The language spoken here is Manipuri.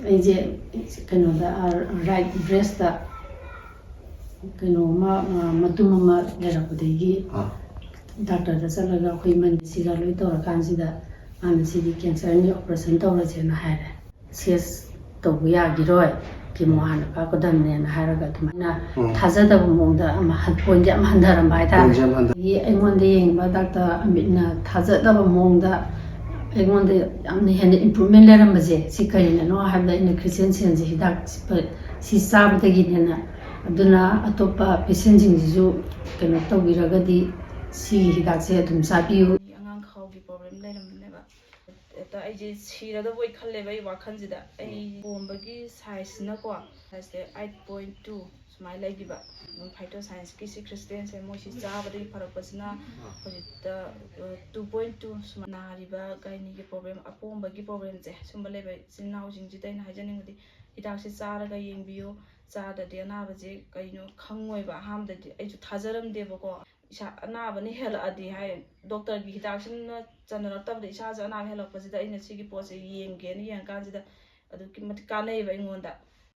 ꯑꯩꯁꯦ ꯀꯩꯅꯣꯗ ꯔꯥꯏꯠ ꯕ꯭ꯔꯦꯁꯇ ꯀꯩꯅꯣꯃ ꯃꯇꯨꯝ ꯑꯃ ꯂꯩꯔꯛꯄꯗꯒꯤ ꯗꯥꯛꯇꯔꯗ ꯆꯠꯂꯒ ꯑꯩꯈꯣꯏ ꯃꯅꯤꯁꯤꯒ ꯂꯣꯏ ꯇꯧꯔꯀꯥꯟꯁꯤꯗ ꯃꯥꯅ ꯁꯤꯗꯤ ꯀꯦꯟꯁꯔꯒꯤ ꯑꯣꯄꯔꯦꯁꯟ ꯇꯧꯔꯁꯦꯅ ꯍꯥꯏꯔꯦ ꯁꯦꯁ ꯇꯧꯕ ꯌꯥꯈꯤꯔꯣꯏ ꯀꯤꯃꯣ ꯍꯥꯟꯅ ꯀꯥꯞꯀꯗꯕꯅꯦꯅ ꯍꯥꯏꯔꯒ ꯑꯗꯨꯃꯥꯏꯅ ꯊꯥꯖꯗꯕ ꯃꯑꯣꯡꯗ ꯄꯣꯏꯟꯁꯦ ꯌꯥꯝ ꯍꯟꯊꯔꯝꯕ ꯍꯥꯏꯇꯥꯔꯦ ꯑꯗꯒꯤ ꯑꯩꯉꯣꯟꯗ ꯌꯦꯡꯕ ꯗꯥꯛꯇꯔ ꯑꯃꯤꯠꯅ ꯊꯥꯖꯗꯕ ꯃꯑꯣꯡꯗ ꯑꯩꯉꯣꯟꯗ ꯌꯥꯝꯅ ꯍꯦꯟꯅ ꯏꯝꯄ꯭ꯔꯨꯚꯃꯦꯟ ꯂꯩꯔꯝꯕꯁꯦ ꯁꯤ ꯀꯔꯤꯅꯅꯣ ꯍꯥꯏꯕꯗ ꯑꯩꯅ ꯈ꯭ꯔꯤꯁꯇꯦꯟ ꯁꯦꯟꯁꯦ ꯍꯤꯗꯥꯛ ꯁꯤ ꯆꯥꯕꯗꯒꯤꯅꯦꯅ ꯑꯗꯨꯅ ꯑꯇꯣꯞꯄ ꯄꯦꯁꯦꯟꯁꯤꯡꯁꯤꯁꯨ ꯀꯩꯅꯣ ꯇꯧꯕꯤꯔꯒꯗꯤ ꯁꯤꯒꯤ ꯍꯤꯗꯥꯛꯁꯦ ꯑꯗꯨꯝ ꯆꯥꯕꯤꯌꯨ ꯑꯉꯥꯡ ꯈꯥꯎꯒꯤ ꯄ꯭ꯔꯣꯕ꯭ꯂꯦꯝ ꯂꯩꯔꯝꯕꯅꯦꯕ ꯑꯩꯁꯦ ꯁꯤꯔꯗꯕꯣꯏ ꯈꯜꯂꯦꯕ ꯑꯩ ꯋꯥꯈꯜꯁꯤꯗ ꯑꯩ ꯄꯣꯝꯕꯒꯤ ꯁꯥꯏꯖꯁꯤꯅꯀꯣ ꯁꯥꯏꯖꯁꯦ 8.2 ꯁꯨꯃꯥꯏꯅ ꯂꯩꯈꯤꯕ ꯐꯥꯏꯇꯣ ꯁꯥꯏꯟꯁꯀꯤ ꯁꯤ ꯈ꯭ꯔꯤꯁꯇꯦꯟꯁꯦ ꯃꯣꯏꯁꯤ ꯆꯥꯕꯗꯒꯤ ꯐꯔꯛꯄꯁꯤꯅ ꯍꯧꯖꯤꯛꯇ 2.2 ꯁꯨꯃꯥꯏꯅ ꯅꯥꯔꯤꯕ ꯒꯥꯏꯅꯤꯒꯤ ꯄ꯭ꯔꯣꯕ꯭ꯂꯦꯝ ꯑꯄꯣꯝꯕꯒꯤ ꯄ꯭ꯔꯣꯕ꯭ꯂꯦꯝꯁꯦ ꯁꯨꯝꯕ ꯂꯩꯕ ꯏꯆꯤꯜ ꯏꯅꯥꯎꯁꯤꯡꯁꯤꯗ ꯑꯩꯅ ꯍꯥꯏꯖꯅꯤꯡꯕꯗꯤ ꯍꯤꯗꯥꯛꯁꯦ ꯆꯥꯔꯒ ꯌꯦꯡꯕꯤꯌꯨ ꯆꯥꯗꯗꯤ ꯑꯅꯥꯕꯁꯦ ꯀꯩꯅꯣ ꯈꯪꯉꯣꯏꯕ ꯑꯍꯥꯟꯕꯗꯗꯤ ꯑꯩꯁꯨ ꯊꯥꯖꯔꯝꯗꯦꯕꯀꯣ ꯏꯁꯥ ꯑꯅꯥꯕꯅ ꯍꯦꯜꯂꯛꯑꯗꯤ ꯍꯥꯏ ꯗꯣꯛꯇꯔꯒꯤ ꯍꯤꯗꯥꯛꯁꯤꯅ ꯆꯟꯅꯔꯛꯇꯕꯗ ꯏꯁꯥꯁꯦ ꯑꯅꯥꯕ ꯍꯦꯜꯂꯛꯄꯁꯤꯗ ꯑꯩꯅ ꯁꯤꯒꯤ ꯄꯣꯠꯁꯦ ꯌꯦꯡꯒꯦꯅ ꯌꯦꯡꯉꯀꯥꯟꯁꯤꯗ ꯑꯗꯨꯛꯀꯤ ꯃꯇꯤꯛ ꯀꯥꯟꯅꯩꯕ ꯑꯩꯉꯣꯟꯗ